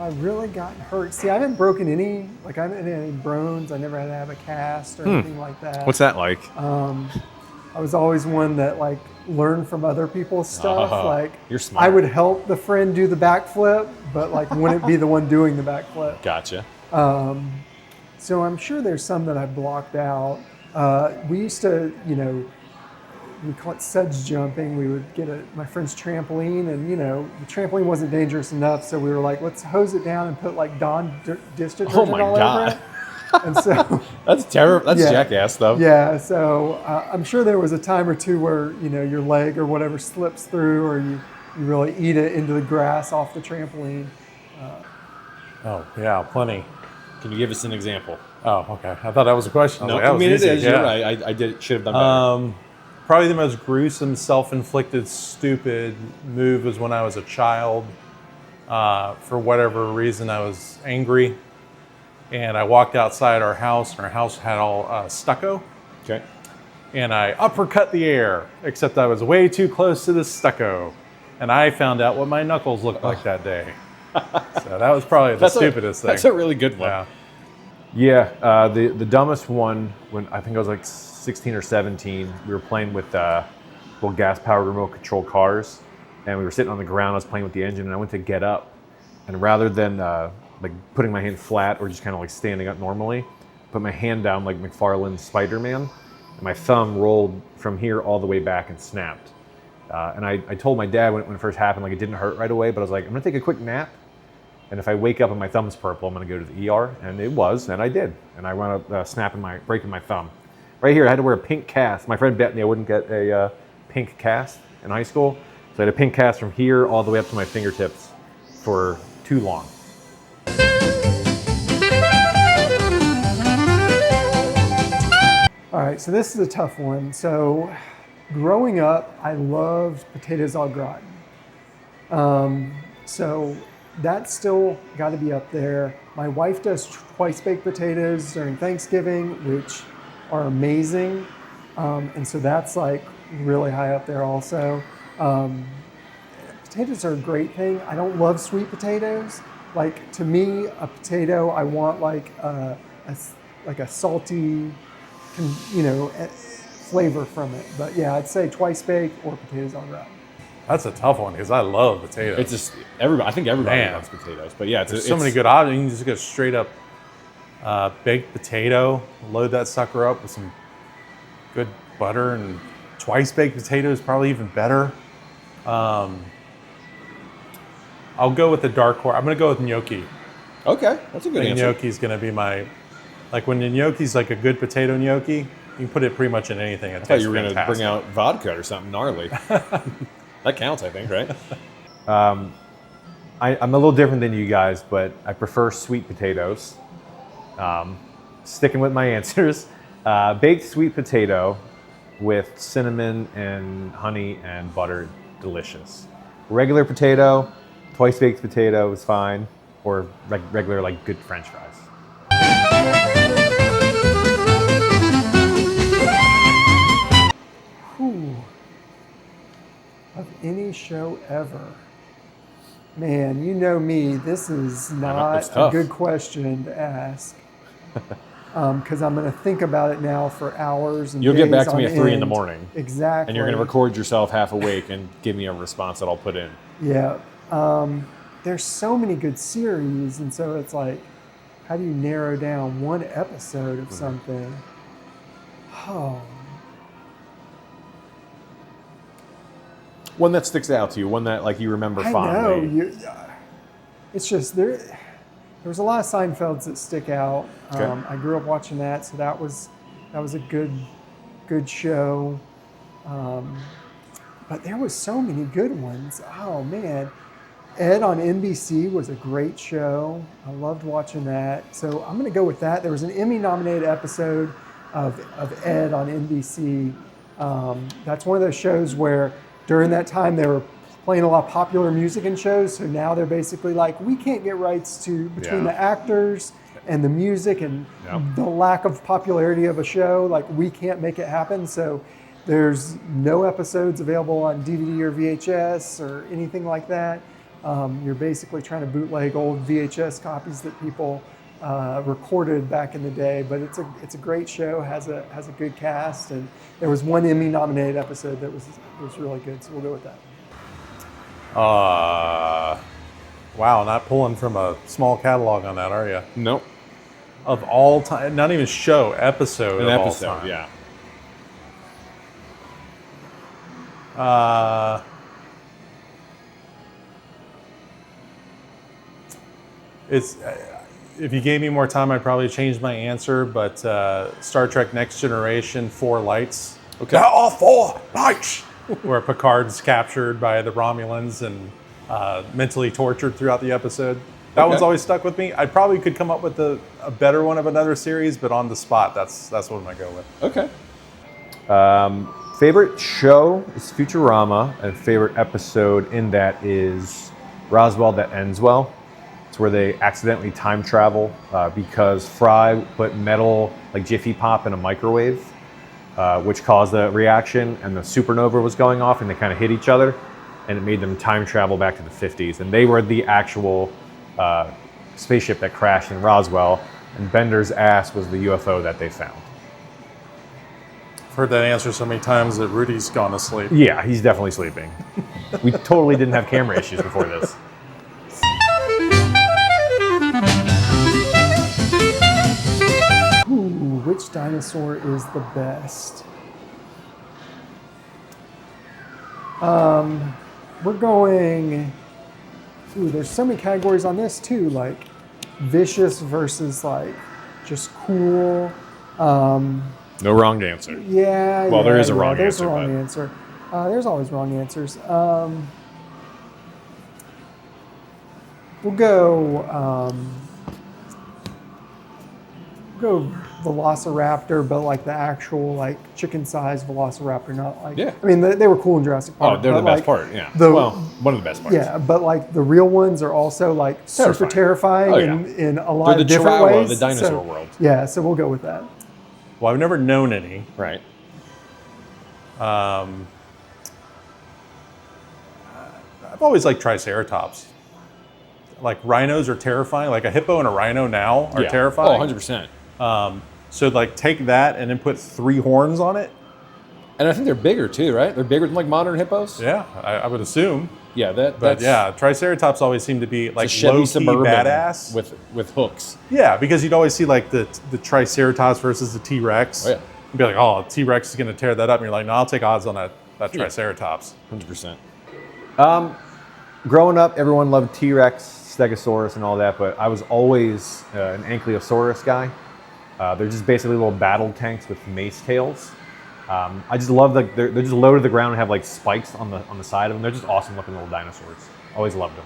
I really gotten hurt. See, I haven't broken any, like I haven't had any bones. I never had to have a cast or anything like that. What's that like? I was always one that like learned from other people's stuff. Like you're smart. I would help the friend do the backflip, but like wouldn't be the one doing the backflip. Gotcha. So I'm sure there's some that I blocked out. We used to, you know, we call it suds jumping. We would get my friend's trampoline, and you know, the trampoline wasn't dangerous enough, so we were like, let's hose it down and put like Dawn dish detergent all over it. And so that's terrible. That's jackass stuff. Yeah, so I'm sure there was a time or two where, you know, your leg or whatever slips through, or you really eat it into the grass off the trampoline. Oh yeah, plenty. Can you give us an example? Oh, okay. I thought that was a question. No, like, that I mean was it easy. is. Yeah. You're right. I should have done better. Probably the most gruesome, self-inflicted, stupid move was when I was a child. For whatever reason, I was angry, and I walked outside our house, and our house had all stucco. Okay. And I uppercut the air, except I was way too close to the stucco, and I found out what my knuckles looked like that day. So that was probably the stupidest thing. That's a really good one. Yeah. The dumbest one, when I think I was like 16 or 17, we were playing with little gas-powered remote control cars, and we were sitting on the ground. I was playing with the engine, and I went to get up, and rather than like putting my hand flat or just kind of like standing up normally, put my hand down like McFarlane's Spider-Man, and my thumb rolled from here all the way back and snapped. And I told my dad when it first happened, like it didn't hurt right away, but I was like, I'm gonna take a quick nap, and if I wake up and my thumb's purple, I'm gonna go to the ER, and it was, and I did, and I wound up breaking my thumb. Right here, I had to wear a pink cast. My friend bet me I wouldn't get a pink cast in high school, so I had a pink cast from here all the way up to my fingertips for too long. All right, so this is a tough one. So growing up, I loved potatoes au gratin. So that's still got to be up there. My wife does twice baked potatoes during Thanksgiving, which are amazing. And so that's like really high up there also. Potatoes are a great thing. I don't love sweet potatoes. Like to me, a potato, I want like a salty, you know, flavor from it. But yeah, I'd say twice baked or potatoes au gratin. That's a tough one because I love potatoes. It's just everybody. I think everybody Man. loves potatoes, but yeah, There's so many good options. You can just go straight up baked potato, load that sucker up with some good butter, and twice baked potatoes probably even better. I'll go with the dark horse. I'm going to go with gnocchi. Okay, that's a good answer. Gnocchi's going to be my, like when the gnocchi's like a good potato gnocchi, you can put it pretty much in anything. I thought you were going to bring out vodka or something gnarly. That counts, I think, right? I'm a little different than you guys, but I prefer sweet potatoes. Sticking with my answers, baked sweet potato with cinnamon and honey and butter, delicious. Regular potato, twice baked potato is fine, or regular like good French fries. Whew. Of any show ever. Man, you know me, this is not a good question to ask. Because I'm going to think about it now for hours and You'll days get back to me on at 3 end. a.m. Exactly. And you're going to record yourself half awake and give me a response that I'll put in. Yeah. There's so many good series, and so it's like, how do you narrow down one episode of something? Oh. One that sticks out to you, one that like you remember fondly. I know. It's just there's a lot of Seinfelds that stick out. Okay. I grew up watching that, so that was a good show. But there was so many good ones. Oh man, Ed on NBC was a great show. I loved watching that. So I'm going to go with that. There was an Emmy-nominated episode of Ed on NBC. That's one of those shows where during that time they were playing a lot of popular music in shows. So now they're basically like, we can't get rights between the actors and the music and the lack of popularity of a show. Like we can't make it happen. So There's no episodes available on DVD or VHS or anything like that. You're basically trying to bootleg old VHS copies that people recorded back in the day. But it's a great show. Has a good cast, and there was one Emmy-nominated episode that was really good. So we'll go with that. Wow, not pulling from a small catalog on that, are you? Nope. Of all time, not even show, episode. An of episode, all time. yeah. It's if you gave me more time, I'd probably change my answer. But Star Trek: Next Generation, 4 Lights. Okay. There are 4 lights. Where Picard's captured by the Romulans and mentally tortured throughout the episode. That Okay. one's always stuck with me. I probably could come up with a better one of another series, but on the spot, that's what I'm gonna go with. Okay. Favorite show is Futurama, and favorite episode in that is Roswell That Ends Well. It's where they accidentally time travel because Fry put metal like Jiffy Pop in a microwave, which caused a reaction, and the supernova was going off, and they kind of hit each other, and it made them time travel back to the 50s. And they were the actual spaceship that crashed in Roswell, and Bender's ass was the UFO that they found. I've heard that answer so many times that Rudy's gone to sleep. Yeah, he's definitely sleeping. We totally didn't have camera issues before this. Ooh, which dinosaur is the best? We're going. Ooh, there's so many categories on this too, like vicious versus like just cool. No wrong answer. Yeah. Well, yeah, there is a yeah, wrong there's answer, a wrong but- answer. There's always wrong answers. We'll go. Go Velociraptor, but like the actual like chicken-sized Velociraptor, not like. Yeah. I mean, they were cool in Jurassic Oh, Park. they're the but, best like, part. Yeah. the- One of the best parts. Yeah, but like the real ones are also like super terrifying Oh, yeah. in a lot They're the of different Chihuahua ways. of the dinosaur So, world. Yeah, so we'll go with that. Well, I've never known any. Right. I've always liked Triceratops. Like rhinos are terrifying. Like a hippo and a rhino now are Yeah. terrifying. Oh, 100%. So like take that and then put 3 horns on it. And I think they're bigger too, right? They're bigger than like modern hippos. Yeah, I would assume. Yeah. But That's yeah, Triceratops always seemed to be a like Chevy low-key Suburban badass. with hooks. Yeah, because you'd always see like the Triceratops versus the T-Rex. Oh, yeah. You'd be like, oh, T-Rex is going to tear that up. And you're like, no, I'll take odds on that Triceratops. 100%. Growing up, everyone loved T-Rex, Stegosaurus, and all that, but I was always an Ankylosaurus guy. They're just basically little battle tanks with mace tails. I just love they're just low to the ground and have like spikes on the side of them. They're just awesome looking little dinosaurs. Always loved them.